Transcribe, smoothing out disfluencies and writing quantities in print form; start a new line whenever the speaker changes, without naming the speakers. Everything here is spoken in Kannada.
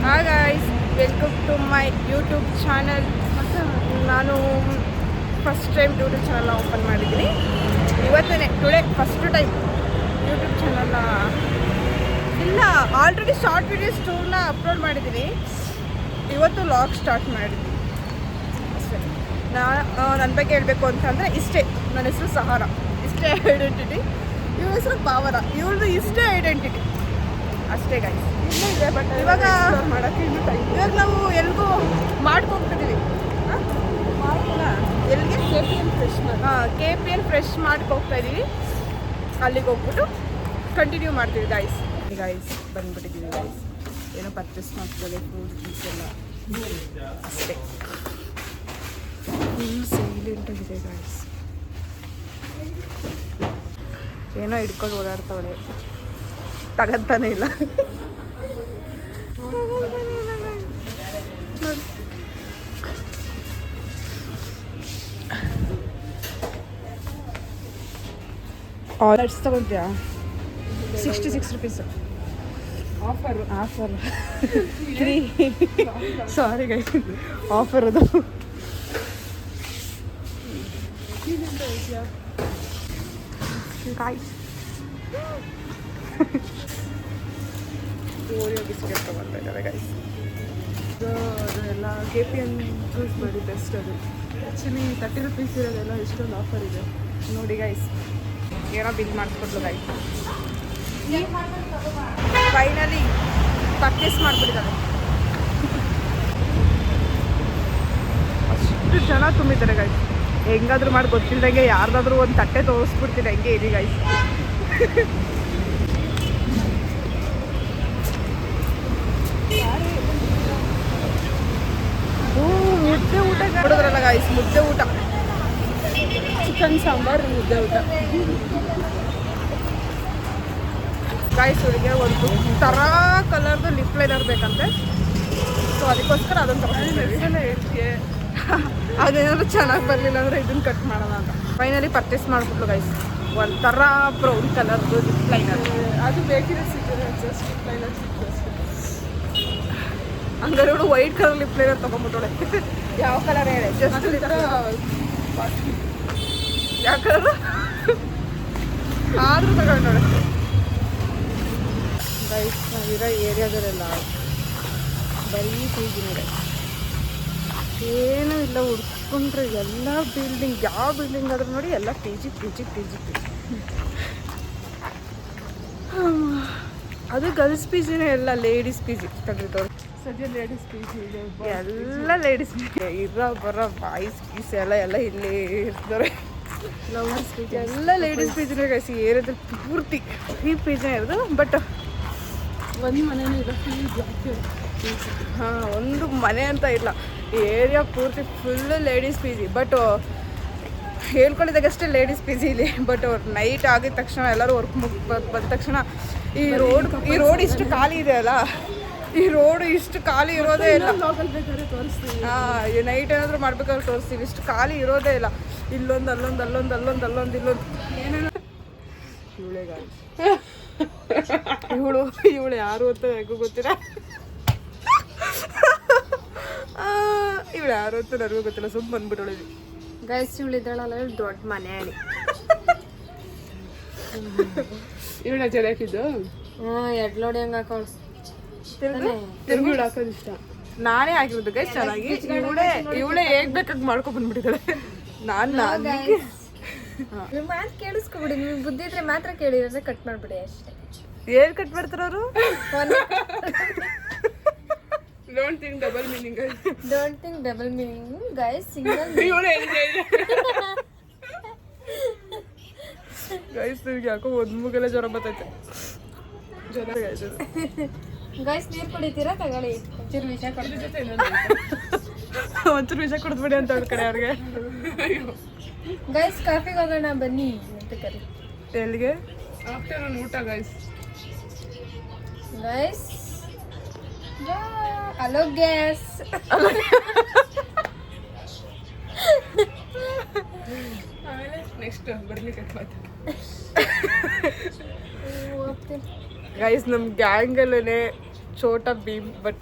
Hi guys, welcome to my YouTube channel. ನಾನು ಫಸ್ಟ್ ಟೈಮ್ ಯೂಟ್ಯೂಬ್ ಚಾನಲ್ನ ಓಪನ್ ಮಾಡಿದ್ದೀನಿ. ಇವತ್ತೇ ಟುಡೇ ಫಸ್ಟ್ ಟೈಮ್ ಯೂಟ್ಯೂಬ್ ಚಾನಲ್ನ ಇಲ್ಲ, ಆಲ್ರೆಡಿ ಶಾರ್ಟ್ ವೀಡಿಯೋಸ್ ಟೂರ್ನ ಅಪ್ಲೋಡ್ ಮಾಡಿದ್ದೀನಿ. ಇವತ್ತು ವ್ಲಾಗ್ ಸ್ಟಾರ್ಟ್ ಮಾಡಿದ್ದೀನಿ ಅಷ್ಟೇ. ನನ್ನ ಬಗ್ಗೆ ಹೇಳಬೇಕು ಅಂತಂದರೆ ಇಷ್ಟೇ. ನನ್ನ ಹೆಸರು ಸಹಾರ, ಇಷ್ಟೇ ಐಡೆಂಟಿಟಿ. ಇವ್ರ ಹೆಸರು ಪಾವರ, ಇವ್ರದ್ದು ಇಷ್ಟೇ ಐಡೆಂಟಿಟಿ ಅಷ್ಟೇ ಗೈಸ್. ಇನ್ನೂ ಇದೆ ಬಟ್ ಇವಾಗ ಮಾಡೋಕ್ಕೆ ಇನ್ನೂ ಟೈಮ್. ಇವಾಗ ನಾವು ಎಲ್ಗೂ ಮಾಡ್ಕೊಗ್ತಿದ್ದೀವಿ. ಎಲ್ಲಿಗೆ? KPN ಫ್ರೆಶ್ ಮಾಡ್ಕೋಗ್ತಾ ಇದ್ದೀವಿ. ಅಲ್ಲಿಗೆ ಹೋಗ್ಬಿಟ್ಟು ಕಂಟಿನ್ಯೂ ಮಾಡ್ತೀವಿ ಗೈಸ್. ಬಂದ್ಬಿಟ್ಟಿದ್ದೀವಿ ಗೈಸ್. ಏನೋ ಪರ್ಚೇಸ್ ಮಾಡ್ಕೊಳ್ಳಿ, ಫ್ರೂಟ್ಸ್ ಎಲ್ಲ ಅಷ್ಟೇ. ಫುಲ್ ಸೈಲೆಂಟಾಗಿದೆ ಗೈಸ್. ಏನೋ ಹಿಡ್ಕೊಂಡು ಓಡಾಡ್ತಾವಳೆ, ತಗಂತಾನೆ ಇಲ್ಲ. ಆರ್ಡರ್ಸ್ ತಗೊಳ್ತೀಯಾ? 66 rupees offer. Sorry guys, offer ಅದು. ಗಾಯ್ಸ್, ಓರಿಯೋ ಬಿಸ್ಕೆಟ್ ತೊಗೊಳ್ತಾ ಇದ್ದಾರೆ ಗೈಸ್. ಅದೆಲ್ಲ KPN ಯೂಸ್ ಮಾಡಿ ಬೆಸ್ಟ್. ಅದು ಆ್ಯಕ್ಚುಲಿ 30 rupees ಇರೋದೆಲ್ಲ ಎಷ್ಟೊಂದು ಆಫರ್ ಇದೆ ನೋಡಿ ಗೈಸ್. ಏನೋ ಬಿಲ್ ಮಾಡಿಸ್ಕೊಟ್ಲು ಗೈಸ್. ಫೈನಲಿ ಪರ್ಚೇಸ್ ಮಾಡಿಬಿಟ್ಟಿದ್ದಾರೆ. ಅಷ್ಟು ಜನ ತುಂಬಿದ್ದಾರೆ ಗೈಸ್. ಹೆಂಗಾದ್ರೂ ಮಾಡಿ ಗೊತ್ತಿಲ್ದಂಗೆ ಯಾರ್ದಾದ್ರೂ ಒಂದು ತಟ್ಟೆ ತೋರಿಸ್ಬಿಡ್ತೀನಿ. ಹಂಗೆ ಇರಿ ಗೈಸ್. ಮುದ್ದೆ ಊಟ ಕೊಡೋದ್ರಲ್ಲ ಗೈಸ್, ಮುದ್ದೆ ಊಟ, ಚಿಕನ್ ಸಾಂಬಾರು, ಮುದ್ದೆ ಊಟ ಗೈಸ್. ಅವರಿಗೆ ಒಂದು ಥರ ಕಲರ್ದು ಲಿಪ್ ಲೈನರ್ ಬೇಕಂತೆ. ಸೊ ಅದಕ್ಕೋಸ್ಕರ ಅದನ್ನು ತಗೊಂಡಿದ್ದೀವಿ. ಅದೇನಾದ್ರು ಚೆನ್ನಾಗಿ ಬರಲಿಲ್ಲ ಅಂದರೆ ಇದನ್ನು ಕಟ್ ಮಾಡೋಣ ಅಂತ ಫೈನಲಿ ಪರ್ಚೇಸ್ ಮಾಡಿಬಿಟ್ಲು ಗೈಸ್. ಒಂಥರ ಬ್ರೌನ್ ಕಲರ್ದು ಲಿಪ್ ಲೈನರ್ ಅದು ಬೇಕಿದ್ರೆ ಸಿಗ್ತದೆ. ಜಸ್ಟ್ ಲಿಪ್ ಲೈನರ್ ಸಿಗ್ತದೆ. ಹಂಗಾರೆ ಇವಳು ವೈಟ್ ಕಲರ್ ಲಿಪ್ ಲೈನರ್ ತೊಗೊಂಡ್ಬಿಟ್ಟೋಳೆ. ಯಾವ ಕಲರ್ ಹೇಳಿ? ಜಸ್ಟ್ ಈ ಥರ ಯಾವ ಕಲರು ಆದರೂ ತಗೊಂಡೋಳೆ ಗೈಸ್. ನಾವಿರೋ ಏರಿಯಾದಲ್ಲೆಲ್ಲ ಬರೀ ಪೀಜಿನಿದೆ, ಏನೂ ಇಲ್ಲ. ಹುಡ್ಕೊಂಡ್ರೆ ಎಲ್ಲ ಬಿಲ್ಡಿಂಗ್, ಯಾವ ಬಿಲ್ಡಿಂಗ್ ಆದರೂ ನೋಡಿ ಎಲ್ಲ ಪಿ ಜಿ. ಅದು ಗರ್ಲ್ಸ್ ಪಿ ಜಿನೇ, ಎಲ್ಲ ಲೇಡೀಸ್ ಪಿ ಜಿ ತೆಗೆದು ಸದ್ಯ ಲೇಡೀಸ್ ಪಿ ಜಿ ಇದೆ. ಎಲ್ಲ ಲೇಡೀಸ್ ಇರೋ ಬರೋ ಬಾಯ್ಸ್ ಪೀಸ್ ಎಲ್ಲ ಇಲ್ಲೇ ಇರ್ತಾರೆ. ಲವರ್ಸ್ ಪಿ ಜಿ ಎಲ್ಲ ಲೇಡೀಸ್ ಪಿ ಜಿನೇ ಗೈಸ್. ಏರಿಯಾದಲ್ಲಿ ಪೂರ್ತಿ ಈ ಪಿ ಜಿನೇ ಇರೋದು. ಬಟ್ ಒಂದು ಮನೆಯೂ ಇಲ್ಲ, ಫುಲ್ ಜಾಸ್ತಿ. ಹಾಂ, ಒಂದು ಮನೆ ಅಂತ ಇಲ್ಲ, ಏರಿಯಾ ಪೂರ್ತಿ full ladies P G. But ಹೇಳ್ಕೊಳ್ಳಿದಾಗಷ್ಟೇ ಲೇಡೀಸ್ ಪಿ ಜಿ ಇಲ್ಲಿ. ಬಟ್ ನೈಟ್ ಆಗಿದ ತಕ್ಷಣ ಎಲ್ಲರೂ ವರ್ಕ್ ಬಂದ ತಕ್ಷಣ ಈ ರೋಡ್ ಇಷ್ಟು ಖಾಲಿ ಇದೆ ಅಲ್ಲ, ಈ ರೋಡು ಇಷ್ಟು ಖಾಲಿ ಇರೋದೇ ಇಲ್ಲ. ಹಾಂ, ಈ ನೈಟ್ ಏನಾದರೂ ಮಾಡ್ಬೇಕಾದ್ರೆ ತೋರಿಸ್ತೀವಿ. ಇಷ್ಟು ಖಾಲಿ ಇರೋದೇ ಇಲ್ಲ. ಇಲ್ಲೊಂದು ಅಲ್ಲೊಂದು ಏನೇನೋ. ಇವಳು ಯಾರು ಅಂತ ಹೇಗೂ ಗೊತ್ತಿಲ್ಲ. ಇವಳು ಯಾರು ಅಂತ ನನಗೂ ಗೊತ್ತಿಲ್ಲ. ಸುಮ್ಮನೆ ಬಂದ್ಬಿಟ್ಟೊಳೆ ಗೈಸ್. ಇವಳಿದ್ದಾಳಲ್ಲ, ದೊಡ್ಡ ಮನೆ ಹೇಳಿ. ಇವಳ ಚೆನ್ನಾಗಿದ್ದು ಎಡ್ಲೋಡಿ ಹಂಗೆ ಹಾಕೋಳು. ತಿರುಗಿ ಹಾಕೋದು ಇಷ್ಟ. ನಾನೇ ಆಗಿರೋದು ಗೈಸ್ ಚೆನ್ನಾಗಿ. ಇವಳೇ ಹೇಗ್ ಬೇಕಾಗಿ ಮಾಡ್ಕೊಂಡು ಬಂದ್ಬಿಟ್ಟಿದ್ದಾಳೆ.
ಮಾತು ಕೇಳಿಸ್ಕೊಬಿಡಿ. ನಿಮ್ಗೆ ಬುದ್ಧಿ ಇದ್ರೆ ಮಾತ್ರ ಕೇಳಿದ್ರೆ ಕಟ್ ಮಾಡ್ಬಿಡಿ ಅಷ್ಟೇ.
ಏನ್ ಕಟ್ ಮಾಡ್ತಾರವರು? Don't think double meaning guys. Single guys, ನಿಮ್ಗೆ ಯಾಕೋ ಒಂದು ಮುಗೆಲ್ಲ ಜ್ವರ ಬರ್ತೈತೆ.
ಗೈಸ್, ನೀರು ಕುಡಿತೀರಾ? ತಗೊಳ್ಳಿ, ಒಂಚೂರು
ವಿಷ ಕೊಡ್ಬಿಡಿ ಅಂತ ಅವ್ರ ಕಡೆ ಅವ್ರಿಗೆ.
ಗೈಸ್, ಕಾಫಿಗೆ ಹೋಗೋಣ ಬನ್ನಿ ಅಂತ ಕರಿ.
ಎಲ್ಲಿಗೆ? ಆಫ್ಟರ್ನೂನ್ ಊಟ ಗೈಸ್.
Hello gas.
ಆಮೇಲೆ ನೆಕ್ಸ್ಟ್ ಬರ್ಲಿ ಕಟ್ ಮಾತು ಗೈಸ್. ನಮ್ಮ ಗ್ಯಾಂಗಲ್ಲೇ ಚೋಟಾ ಭೀಮ್ ಬಟ್